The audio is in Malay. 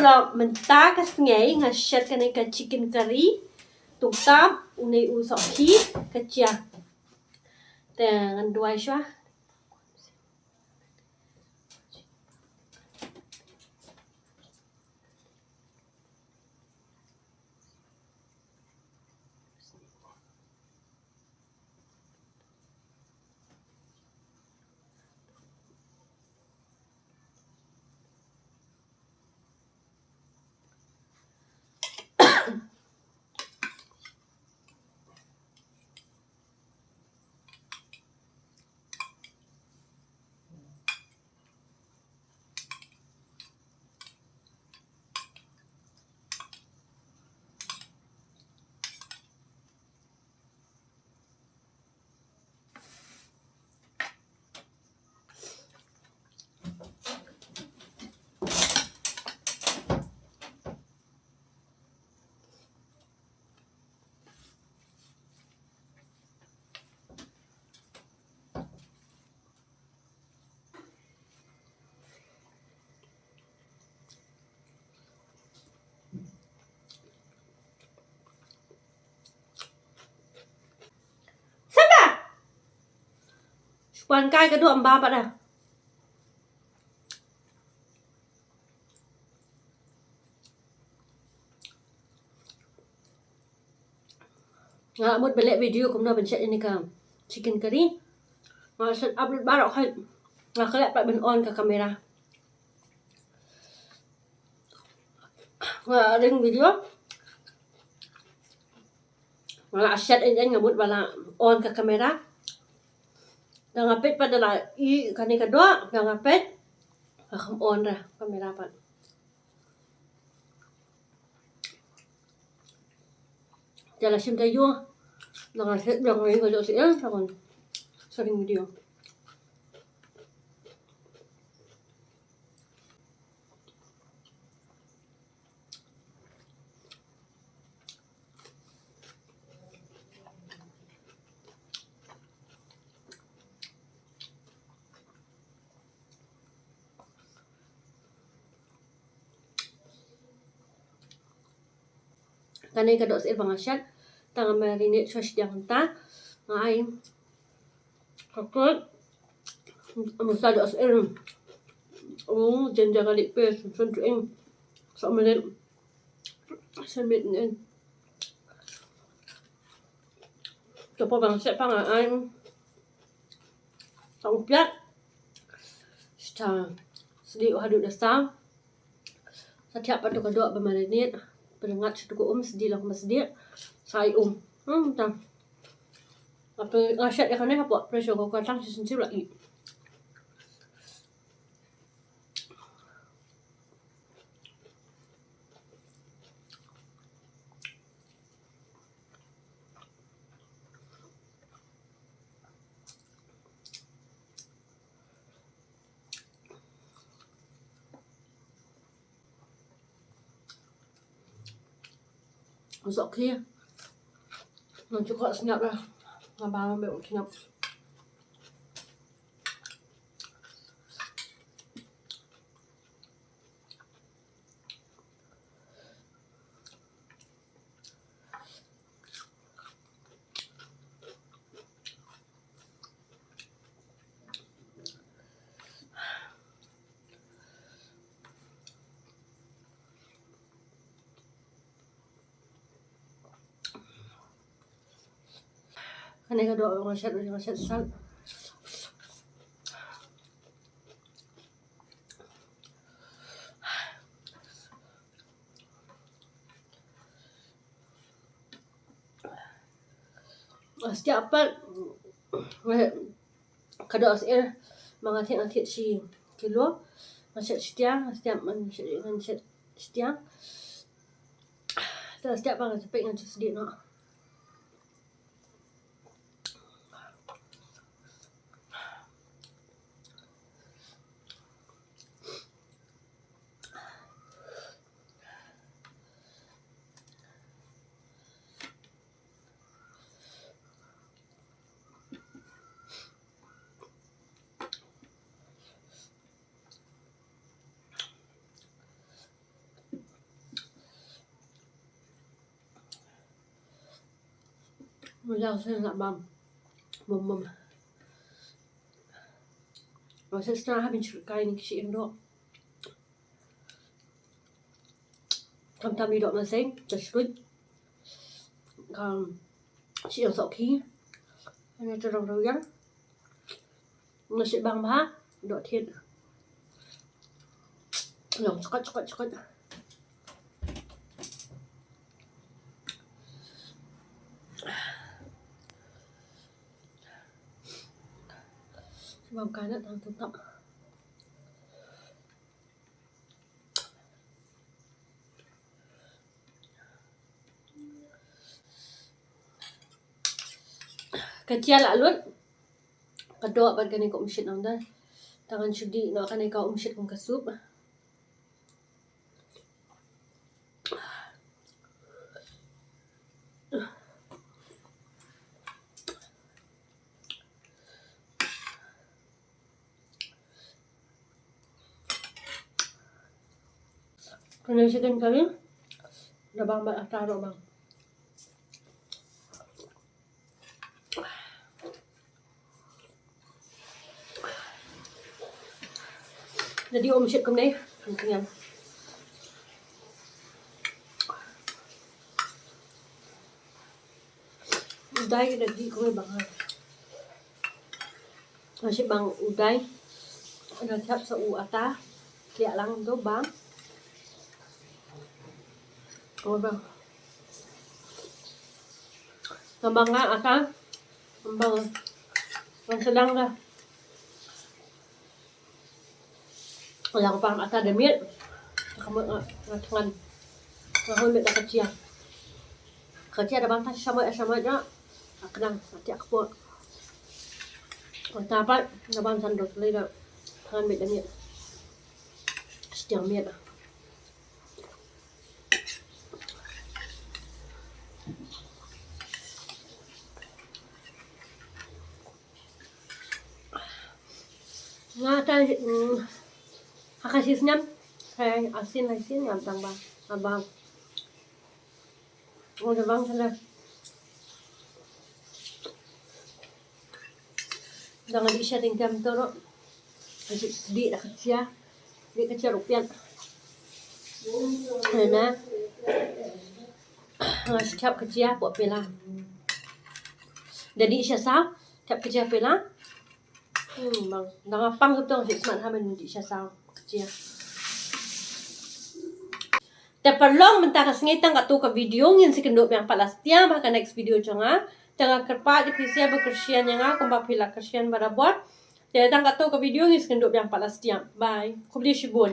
la mentah ka sngai nga shat ka ka chicken curry tung tam unai u so khi ka chia te ngan duai shwa Quan cai cái đuộm ba bạn à. Một balik video cũng nào bên chat ini ka chicken curry. Set upload baru kan. Kelihatan pak ben on ke kamera. Ring video. Set ini ngamut bala on ke kamera. Dah ngapit pada lah i kani kedua dah ngapit akam on dah kamera pak. Jalan sim tayo. Dengan set yang lain kalau saya takkan sering video. Kanai kadok sa ibang asyat tangan marinate sa siyang ta ay kakot masado as iron ginger garlic paste suntuin sa minute sabit nin so po bang sa pangaan sa upiat sa sedi hadut dasam sa tiap patu kadok bermarinate penengat cukup sedih lah masih saya tak apa asyik ya kan apa pressure kau kata sensitif lagi masuk kia nanti kok senyap lah ngabang ambil senyap kanai kadok ngasyat sal setiap apa kadok asir mangatit si kilo ngasyat setiap setiap terus setiap pangan sepik ngasyat sedih no. Wala saya nak bam. Bum. Saya setengah habis kain ni kisi Indo. Tam đi độ mà xem, just good. Còn chị ở sọ khí, anh cho đồng đầu gắn. Nó sẽ bằng bá, độ thiên. Lòng chốt. Bằng cái nữa thằng tụt tậm. Kecil lah luôn. Kedua ban kanay ko umshit nang dan. Tangan syudi no kanay ka umshit kong kasup. Kanay chicken kami. Nabang ba ataro bang. Jadi umshit kom ni. Kenyang. Uday jadi ko bang. Masih bang uday. Ada cap sa ata. Kaya lang do bang. Oh bang. Tambang nga ata. Tambang. Bang sedang lah. Wala ko pang ata damit. Kamu tangan. Kahon met kecil. Kecil ada bang sama aja. Kenang nanti aku buat. Dapat nabang sandok leda. Tangan met damit. Setiang met. Nga tay hakasisnyam kay asin yang tambah abang udah bang sana jangan bisa tingkam toro di kecil rupiah na setiap kecil buat pela jadi siya sa setiap kecil pela bang nangapang betul si smart hamen di siya sa kecil. Terperlong mentakas ngitang katu ka video ngin si kendop yang palastia maka next video jonga tengah kerpa di pisia bekersian yang aku mbapila kersian barabuat. Jadi tang katu ka video ngin si kendop yang palastia. Bye. Kubli shibun.